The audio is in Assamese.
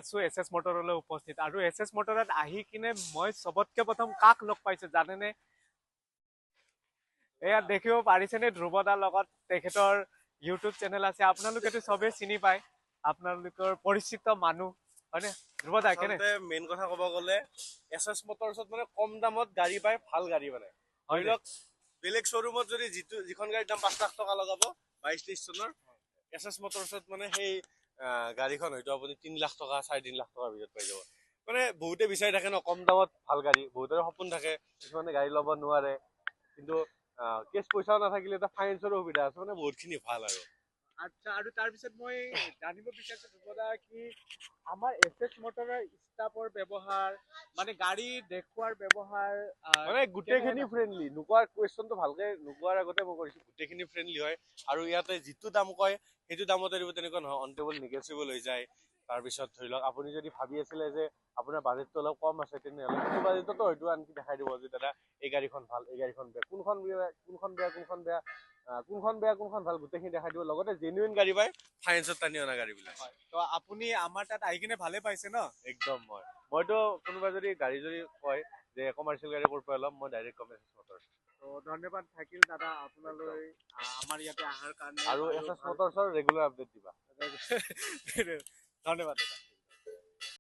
আছো এছ এছ মটৰলৈ উপস্থিত আৰু এছ এছ মটৰত আহি কিনে মই চবতকে প্ৰথম কাক লগ পাইছো জানেনে? এয়া দেখিব পাৰিছেনে ধ্ৰুৱদাৰ লগত তেখেতৰ ইউটিউব চেনেল আছে, আপোনালোকেতো চবেই চিনি পায়, আপোনালোকৰ পৰিচিত মানুহ হয়নে? ধ্ৰুৱদা কেনে? আচলতে মেইন কথা ক'ব গ'লে এছ এছ মটৰছত মানে কম দামত গাড়ী পায়, ভাল গাড়ী মানে। ধৰি লওক বেলেগ শ্বৰুমত যদি যিখন গাড়ীৰ দাম 5 লাখ টকা লগাব 22-23 চনৰ, এছ এছ মটৰছত মানে সেই গাড়ীখন হয়তো আপুনি 3 লাখ টকা 3.5 লাখ টকাৰ ভিতৰত পাই যাব। মানে বহুতে বিচাৰি থাকে ন কম দামত ভাল গাড়ী, বহুতৰে সপোন থাকে, কিছুমানে গাড়ী ল'ব নোৱাৰে, কিন্তু কেছ পইচাও নাথাকিলে এটা ফাইনেন্সৰো সুবিধা আছে, মানে বহুতখিনি ভাল আৰু। আচ্ছা, আৰু তাৰপিছত মই জানিব বিচাৰিছো ধ্ৰুৱদা কি আমাৰ এছ এছ মটৰৰ ষ্টাফৰ ব্যৱহাৰ মানে গাড়ী দেখুৱাৰ ব্যৱহাৰ মানে গোটেইখিনি ফ্ৰেণ্ডলি, নোকোৱাৰ কুৱেশ্যনটো ভালকে নোকোৱাৰ আগতে মই কৰিছো, গোটেইখিনি ফ্ৰেণ্ডলি হয় আৰু ইয়াতে যিটো দাম কয় সেইটো দামতে দিব, তেনেকুৱা নহয়, অন টেবল নিগেচিবল হৈ যায়। তাৰপিছত ধৰি লওক আপুনি যদি ভাবি আছিলে যে আপোনাৰ বাজেটটো অলপ কম আছে, তেনেহ'লে সেইটো বাজেটতো হয়তো আনকি দেখাই দিব যে দাদা এই গাড়ীখন ভাল, এই গাড়ীখন বেয়া, কোনখন বেয়া কোনখন বেয়া কোনখন বেয়া কোনখন বেয়া কোনখন ভাল গোটেইখিনি দেখাই দিব, লগতে জেনুইন গাড়ী পায়, ফাইনেন্সত টানি অনা গাড়ীবিলাক। তো আপুনি আমাৰ তাত আহি কিনে ভালে পাইছে ন? একদম মইতো কোনোবা যদি গাড়ী যদি কয় যে কমাৰ্চিয়েল গাড়ী ক'ৰ পৰা ল'ম, মই direct come S S Motors. তো ধন্যবাদ থাকিল দাদা আপোনালৈ আমাৰ ইয়াতে অহাৰ কাৰণে আৰু এছ এছ মটৰ্ছৰ ৰেগুলাৰ আপডেট দিবা। ধন্যবাদ দাদা।